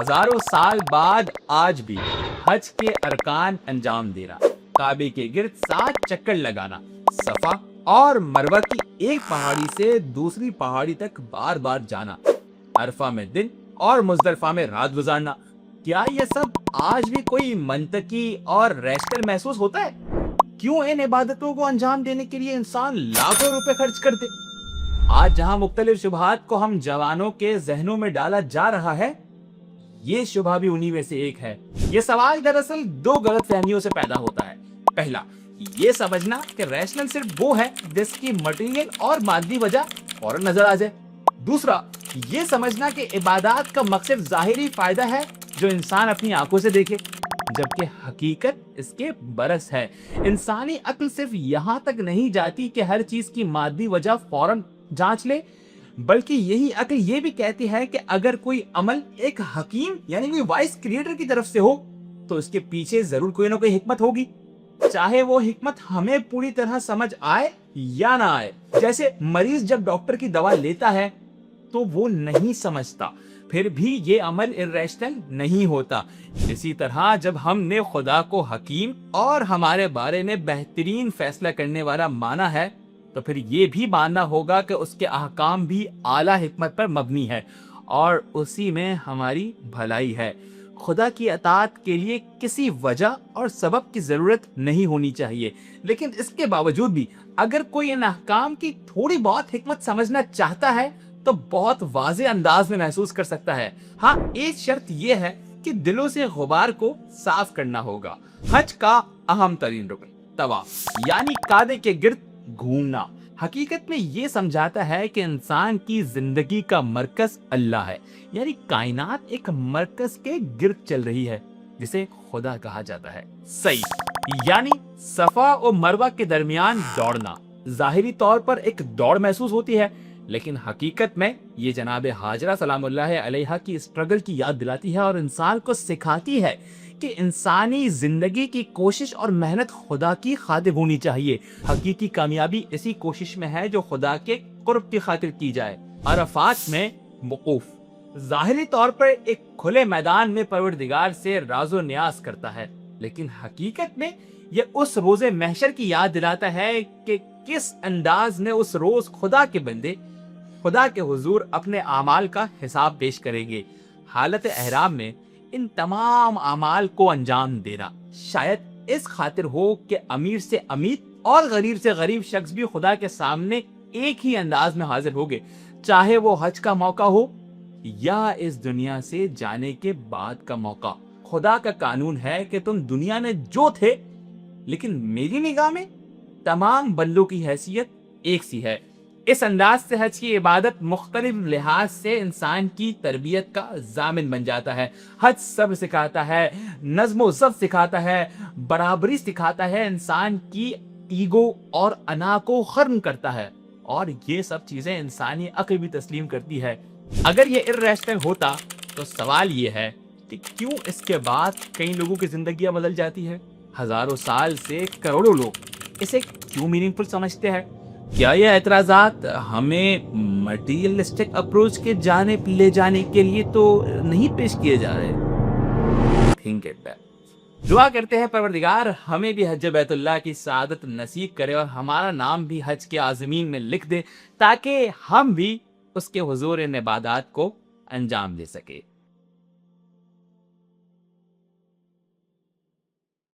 हजारों साल बाद आज भी हज के अरकान अंजाम देना, काबे के गिर्द 7 चक्कर लगाना, सफा और मरवा की एक पहाड़ी से दूसरी पहाड़ी तक बार बार जाना, अरफा में दिन और मुजदलिफा में रात गुजारना, क्या ये सब आज भी कोई मंतकी और रैशनल महसूस होता है? क्यों इन इबादतों को अंजाम देने के लिए इंसान लाखों रुपए खर्च कर दे? आज जहां मुख्तलिफ शुबहात को हम जवानों के जहनों में डाला जा रहा है, ये शुबहा भी उन्हीं में से एक है। ये सवाल दरअसल 2 गलत फहमियों से पैदा होता है। पहला, ये समझना कि रैशनल सिर्फ वो है जिसकी मटेरियल और मादी वजह फौरन नजर आ जाए। दूसरा, ये समझना कि इबादत का मकसद जाहिरी फायदा है जो इंसान अपनी आंखों से देखे, जबकि हकीकत इसके बरस है। इंसानी अक्ल सिर्फ यहाँ तक नहीं जाती कि हर चीज की मादी वजह फौरन जांच ले, बल्कि यही अक्ल ये भी कहती है कि अगर कोई अमल एक हकीम यानी कोई वाइस क्रिएटर की तरफ से हो तो इसके पीछे जरूर कोई ना कोई हिकमत होगी, चाहे वो हिकमत हमें पूरी तरह समझ आए या ना आए। जैसे मरीज जब डॉक्टर की दवा लेता है तो वो नहीं समझता, फिर भी ये अमल इर्रेशनल नहीं होता। इसी तरह जब हमने खुदा को हकीम और हमारे बारे में बेहतरीन फैसला करने वाला माना है तो फिर ये भी मानना होगा कि उसके अहकाम भी आला हिकमत पर मबनी है और उसी में हमारी भलाई है। खुदा की अताअत के लिए किसी वजह और सबब की जरूरत नहीं होनी चाहिए, लेकिन इसके बावजूद भी अगर कोई इन अहकाम की थोड़ी बहुत हिकमत समझना चाहता है तो बहुत वाज़े अंदाज में महसूस कर सकता है। हाँ, एक शर्त यह है कि दिलों से गुबार को साफ करना होगा। हज का अहम तरीन रुकन तवाफ यानी काबे के गिर्द घूमना हकीकत में ये समझाता है कि इंसान की जिंदगी का मरकज अल्लाह है, यानी कायनात एक मरकज के गिर्द चल रही है जिसे खुदा कहा जाता है। सही, यानी सफा और मरवा के दरमियान दौड़ना जाहिरी तौर पर एक दौड़ महसूस होती है, लेकिन हकीकत में ये जनाब हाजरा सलामुल्लाह अलैहा की स्ट्रगल की याद दिलाती है और इंसान को सिखाती है कि इंसानी जिंदगी की कोशिश और मेहनत खुदा की खातिर होनी चाहिए। हकीकी कामयाबी इसी कोशिश में है जो खुदा के कुर्ब की खातिर की जाए। अरफात में वकूफ जाहिरी तौर पर एक खुले मैदान में परवरदिगार से राजो न्यास करता है, लेकिन हकीकत में यह उस रोजे महशर की याद दिलाता है कि किस अंदाज में उस रोज खुदा के बंदे खुदा के हुजूर अपने आमाल का हिसाब पेश करेंगे। हालत एहराम में इन तमाम आमाल को अंजाम देना शायद इस खातिर हो कि अमीर से अमीर और गरीब से गरीब शख्स भी खुदा के सामने एक ही अंदाज में हाजिर होंगे, चाहे वो हज का मौका हो या इस दुनिया से जाने के बाद का मौका। खुदा का कानून है कि तुम दुनिया में जो थे, लेकिन मेरी निगाह में तमाम बंदों की हैसियत एक सी है। इस अंदाज से हज की इबादत मुख्तलिफ लिहाज से इंसान की तरबियत का जामिन बन जाता है। हज सब्र सिखाता है, नज़्म ज़ब्त सिखाता है, बराबरी सिखाता है, इंसान की ईगो और अना को खत्म करता है, और ये सब चीजें इंसानी अक्ल भी तस्लीम करती है। अगर ये इर्रेशनल होता तो सवाल ये है कि क्यों इसके बाद कई लोगों की जिंदगियां बदल जाती है? हजारों साल से करोड़ों लोग इसे क्यों मीनिंगफुल समझते हैं? क्या ये एतराज़ात हमें मटीरियलिस्टिक अप्रोच के जाने ले जाने के लिए तो नहीं पेश किए जा रहे? Think it that. दुआ करते हैं परवरदिगार हमें भी हज बैतुल्लाह की सआदत नसीब करे और हमारा नाम भी हज के आज़मीन में लिख दे, ताकि हम भी उसके हुजूर इन इबादत को अंजाम दे सके।